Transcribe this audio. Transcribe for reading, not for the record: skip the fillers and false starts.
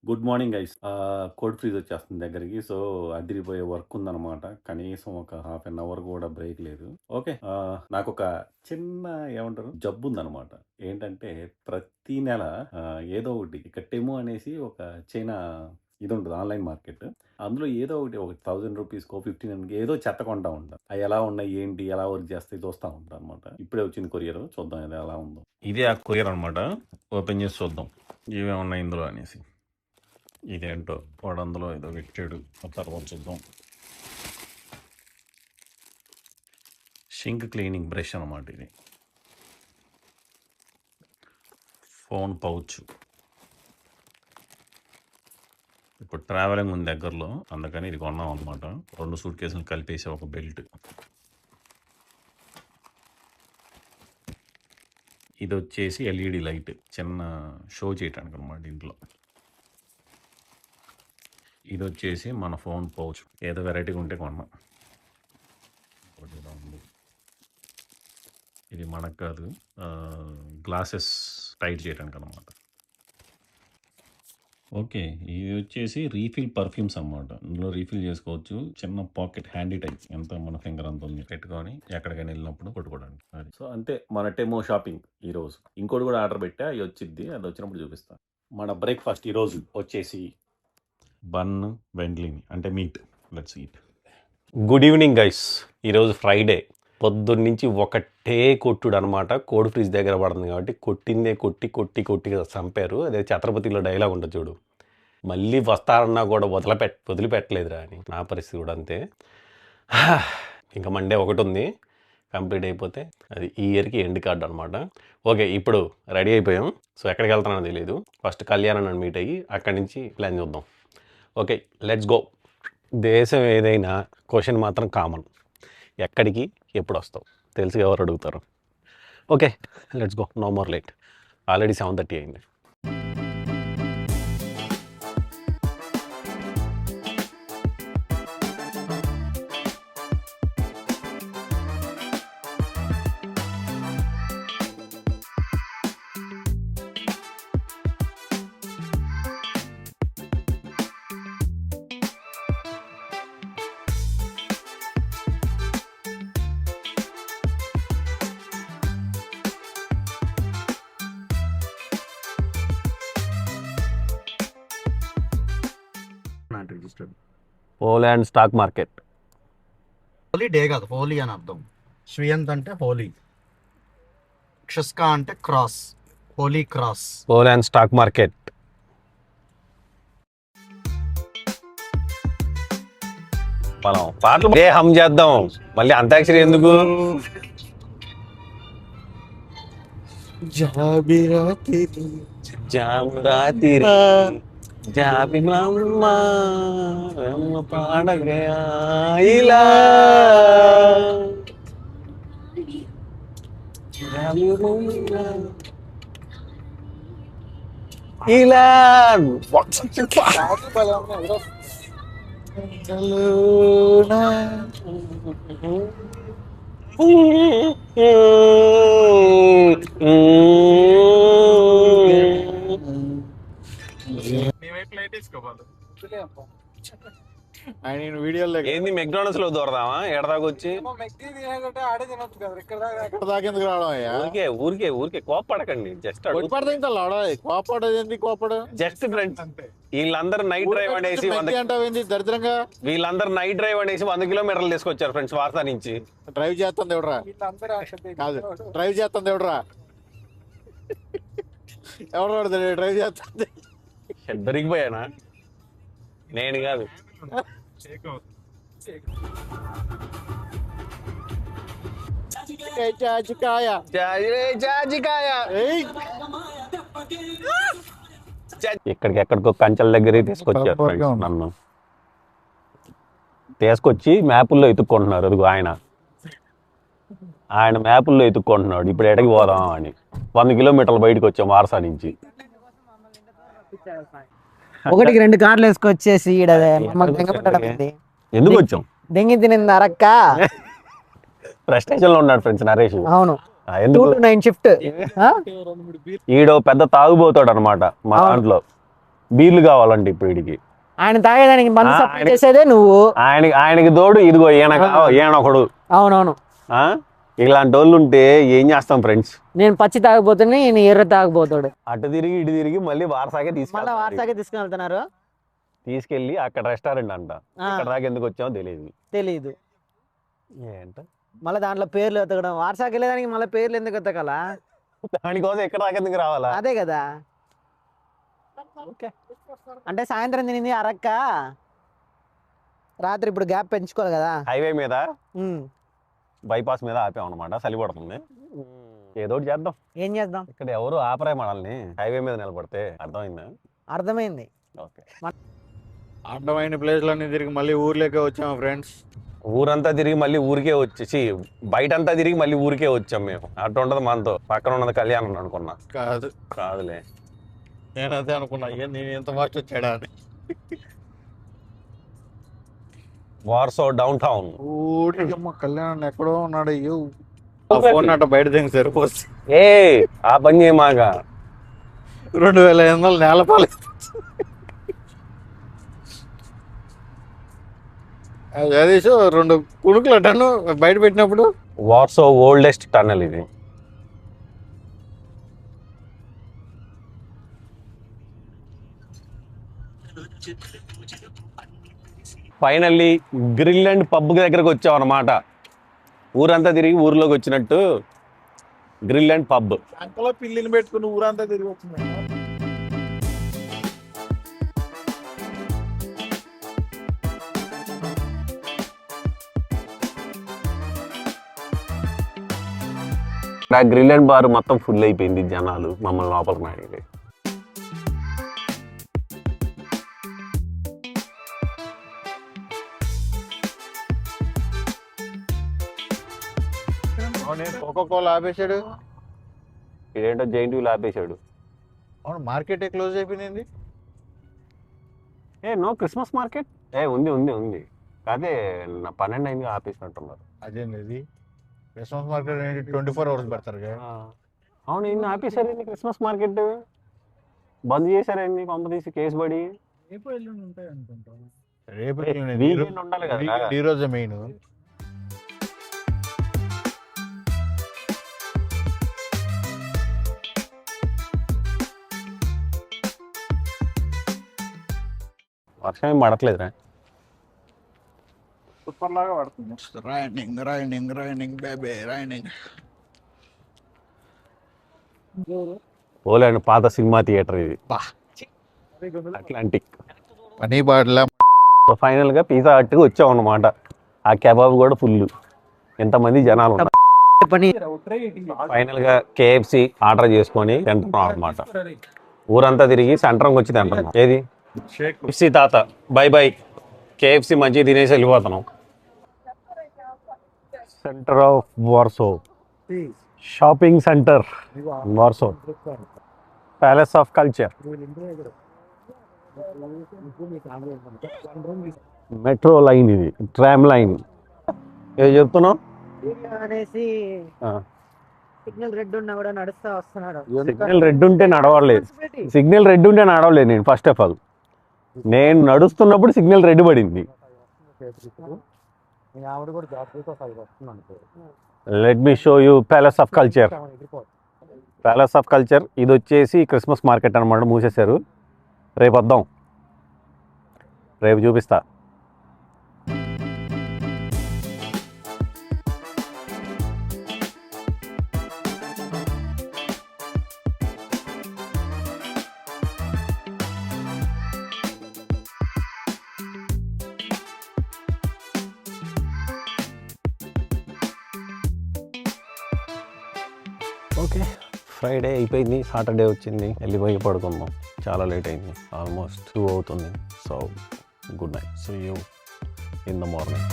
Good morning guys. Code freeze వచ్చేస్తుంది దగ్గరికి. So, అదిరిపోయే వర్క్ ఉందనమాట. కనీసం ఒక హాఫ్ అన్ అవర్ కూడా బ్రేక్ లేదు. ఓకే. నాకొక చిన్న ఏమంటారు జబ్బుందనమాట. ఏంటంటే ప్రతి నెల ఏదో ఒకటి ఇక్కడ టెము అనేసి ఒక చైనా ఇది ఉంటది ఆన్‌లైన్ మార్కెట్. అందులో ఏదో ఒకటి ఒక ₹1000కో, 1500 ఏదో చెత్త కొంటా ఉంటా. అయి ఎలా ఉన్నాయి, ఏంటి, ఎలా వర్క్ చేస్తాయి చూస్తా ఉంటా అనమాట. ఇప్పుడే వచ్చింది కొరియర్. చూద్దాం ఇది ఎలా ఉందో. ఇదే ఆ కొరియర్ అనమాట. ఓపెన్ చేసి చూద్దాం ఏమేమి ఉన్నాయి ఇందులో అనేసి. ఇదేంటో వాడు అందులో ఏదో పెట్టాడు. ఆ తర్వాత చూద్దాం. షింక్ క్లీనింగ్ బ్రష్ అనమాట ఇది. Phone pouch. ఇప్పుడు ట్రావెలింగ్ ఉంది దగ్గరలో, అందుకని ఇది కొన్నాం అనమాట. 2 సూట్ కేసులు కలిపేసి ఒక బెల్ట్. ఇది వచ్చేసి ఎల్ఈడి లైట్, చిన్న షో చేయటానికి అనమాట ఇంట్లో. ఇది వచ్చేసి మన ఫోన్ పౌచ్, ఏదో వెరైటీగా ఉంటే కొన్నాం. ఇది మనకు కాదు, గ్లాసెస్ టైట్ చేయడానికి అనమాట. ఓకే, ఇది వచ్చేసి రీఫిల్ పర్ఫ్యూమ్స్ అన్నమాట. ఇందులో రీఫిల్ చేసుకోవచ్చు. చిన్న పాకెట్ హ్యాండీ టైప్, ఎంత మన ఫింగర్ అంత ఉంది, పెట్టుకొని ఎక్కడికైనా వెళ్ళినప్పుడు కొట్టుకోవడానికి. అది సో అంతే మన టెమో షాపింగ్ ఈరోజు. ఇంకోటి కూడా ఆర్డర్ పెట్టా, అది వచ్చింది. అది వచ్చినప్పుడు చూపిస్తాను. మన బ్రేక్ఫాస్ట్ ఈరోజు వచ్చేసి బన్ వెండ్లిని, అంటే meet. Let's eat. Good evening guys. ఈరోజు ఫ్రైడే. పొద్దున్నుంచి ఒకటే కొట్టుడు అనమాట. కోడి ఫ్రీజ్ దగ్గర పడుతుంది కాబట్టి కొట్టిందే కొట్టి చంపారు. అదే ఛత్రపతిలో డైలాగ్ ఉంటుంది చూడు, మళ్ళీ వస్తారన్నా కూడా వదిలిపెట్టలేదురా అని. నా పరిస్థితి కూడా అంతే. ఇంకా మండే ఒకటి ఉంది, కంప్లీట్ అయిపోతే అది ఈ ఇయర్కి ఎండ్ కార్డ్ అనమాట. ఓకే, ఇప్పుడు రెడీ అయిపోయాం. సో ఎక్కడికి వెళ్తానో తెలియదు. ఫస్ట్ కళ్యాణ్ నన్ను మీట్ అయ్యి అక్కడి నుంచి ప్లాన్ చూద్దాం. Okay, let's go. దేశం ఏదైనా క్వశ్చన్ మాత్రం కామన్, ఎక్కడికి ఎప్పుడు వస్తావు తెలిసి ఎవరు అడుగుతారు. Okay, let's go, no more late. Already 7:30 అయింది. Poland stock market. Holy day కాదు, హోలీ అని అర్థం. శ్రీయంత్ అంటే హోలీ, క్షస్కా అంటే cross, holy cross. Poland stock market. మనం పాటలు హమ్ చేద్దాం, మళ్ళీ అంతాక్షరి ఎందుకు. జాబి మమ్మ పాడగయా ఇలా ఇలా ఏంది మెక్డానల్డ్స్ లో దూరదామా ఎడదాకొచ్చి ఊరికే కోపడకండి. Just just friends. వీళ్ళందరూ నైట్ డ్రైవ్ అనేసి దరిద్రంగా వీళ్ళందరూ నైట్ డ్రైవ్ అనేసి 100 కిలోమీటర్లు తీసుకొచ్చారు ఫ్రెండ్స్ వార్తా నుంచి. డ్రైవ్ చేస్తుంది ఎవడరా? కాదు, డ్రైవ్ చేస్తుంది ఎవడరా? ఎవరు డ్రైవ్ చేస్తుంది? దొరికిపోయానా? నేను కాదు. ఎక్కడికెక్కడికో కంచెల దగ్గర తీసుకొచ్చారు ఫ్రెండ్స్. నన్ను తీసుకొచ్చి మ్యాపుల్లో ఎత్తుక్కుంటున్నారు. అదిగో ఆయన మ్యాపుల్లో ఎత్తుక్కుంటున్నాడు ఇప్పుడు ఎక్కడికి పోదాం అని. 100 కిలోమీటర్లు బయటకు వచ్చాం వారసా నుంచి. 1-2 కార్లు వేసుకొచ్చేసి ఎందుకు వచ్చాం? దెంగి తినింది అరక్క. ఫ్రస్ట్రేషన్ లో ఉన్నాడు ఫ్రెండ్స్ నరేష్. అవును, ఎందుకు 2 to 9 షిఫ్ట్. ఈడో పెద్ద తాగుబోతాడు అనమాట మా దాంట్లో. బీర్లు కావాలంటే ఇప్పుడు వీడికి. ఆయన తాగేదానికి మందు ఆ, సప్లై ఆయన- చేసేదే నువ్వు. ఆయనకి తోడు ఇదిగో ఈయనొకడు. అవునవును. ఇలాంటి వాళ్ళు ఉంటే ఏం చేస్తాం ఫ్రెండ్స్? నేను పచ్చి తాగబోతున్నా, ఈయన ఎర్ర తాగబోతాడు. అటు తిరిగి ఇటు తిరిగి మళ్ళీ వారసాగే మళ్ళీ వారసాగే తీసుకుని వెళ్తున్నారు. తీసుకెళ్ళి అక్కడ రెస్టారెంట్ అంట. ఇక్కడ దాకా ఎందుకు వచ్చామో తెలియదు. తెలీదు. ఏంట మళ్ళీ దాంట్లో పేర్లు ఎతకడం, వారసాకి వెళ్ళేదానికి మళ్ళీ పేర్లు ఎందుకు ఎతకాలా? దానికోసం ఎక్కడ దాకా ఎందుకు రావాలా? అదే కదా. అంటే సాయంత్రం తినింది అరక్క, రాత్రి ఇప్పుడు గ్యాప్ పెంచుకోవాలి కదా. హైవే మీద ఉమ్. బైపాస్ మీద ఆపాం అనమాట. చలి పడుతుంది. ఏదో ఒకటి చేద్దాం. ఏం చేద్దాం? ఇక్కడ ఎవరు ఆపరే మనల్ని. హైవే మీద నిలబడితే అర్థమైందా? అర్థమైంది. ఓకే. అడ్డమైన ప్లేస్లన్నీ తిరిగి మళ్ళీ ఊర్లోకే వచ్చాము ఫ్రెండ్స్. ఊరంతా తిరిగి మళ్ళీ ఊరికే వచ్చేసి బయటంతా తిరిగి మళ్ళీ ఊరికే వచ్చాం మేము. అటు ఉండదు మనతో, పక్కన ఉన్నది కళ్యాణం అనుకున్నా. కాదులే. నేనైతే అనుకున్నా నేను ఎంత ఫాస్ట్ వచ్చాడా అని. వార్సో డౌన్ టౌన్. ఊడికమ్మ కళ్యాణ్ ఎక్కడో ఉన్నాడు. అయ్యో ఫోన్ అట్ట బయట దింగి సరిపోతుంది. ఆ పని చేయమాగా. 2500 నేలపాలి. జగదీష్ 2 కుణుకులు అట్టాను బయట పెట్టినప్పుడు. వార్సో ఓల్డెస్ట్ టన్నల్ ఇది. ఫైనల్లీ గ్రిల్ అండ్ పబ్ దగ్గరకు వచ్చాం అన్నమాట. ఊరంతా తిరిగి ఊర్లోకి వచ్చినట్టు గ్రిల్ అండ్ పబ్. అంకలో పిల్లిని పెట్టుకుని ఊరంతా తిరిగి వచ్చింది. గ్రిల్ అండ్ బార్ మొత్తం ఫుల్ అయిపోయింది. జనాలు మమ్మల్ని లోపలికి మాడి. కోకోకోలా ఆపేశాడు. ఇదేంటో జైంట్ వీల్ ఆపేశాడు. అవును, మార్కెట్ క్లోజ్ అయిపోయింది. No Christmas market. ఉంది ఉంది ఉంది. అదే 12 అయింది ఆపేసినట్టున్నారు. అదేంది ఇది క్రిస్మస్ మార్కెట్ 24 hours పెడతారు. అవును, ఇన్ని ఆపేశారు. ఏంది క్రిస్మస్ మార్కెట్ బంద్ చేశారండి. కొంప తీసి కేసు పడి. రేపు వీకెండ్ ఉండాలి కదా. ఈ రోజే మెయిన్. వర్షం ఏం పడట్లేదురా. సూపర్ లాగా పడుతుంది. Raining raining raining baby raining. పోలేండి, పాత సినిమా థియేటర్ ఇది. అట్లాంటిక్. పని బాడలా. సో ఫైనల్ గా పిజ్జా హట్కి వచ్చాం అన్నమాట. ఆ కెబాబ్ కూడా ఫుల్. ఎంతమంది జనాలు ఉన్నారు. ఫైనల్ గా KFC ఆర్డర్ చేసుకొని తింటున్నాం అన్నమాట. ఊరంతా తిరిగి సెంటర్కి వచ్చి తింటున్నాం. ఏది KFC తాత బై బై. KFC మంచిగా తినేసి వెళ్ళిపోతున్నాం. Centre of Warsaw, shopping centre Warsaw, palace of culture, metro line, ఇది ట్రామ్ లైన్. ఏదో చెప్తున్నావు? సిగ్నల్ రెడ్ ఉన్నా కూడా నడుస్తా వస్తున్నాడు. సిగ్నల్ రెడ్ ఉంటే నడవలేదు. సిగ్నల్ రెడ్ ఉంటే నడవలేదు నేను. ఫస్ట్ ఆఫ్ ఆల్ నేను నడుస్తున్నప్పుడు సిగ్నల్ రెడ్ పడింది. Let me show you palace of culture. Palace of culture ఇది వచ్చేసి క్రిస్మస్ మార్కెట్ అనమాట. మూసేశారు. రేపు వద్దాం, రేపు చూపిస్తా. ఓకే, ఫ్రైడే అయిపోయింది, సాటర్డే వచ్చింది. వెళ్ళిపోయి పడుకుందాం. చాలా లేట్ అయింది, ఆల్మోస్ట్ 2 అవుతుంది. So good night, see you in the morning.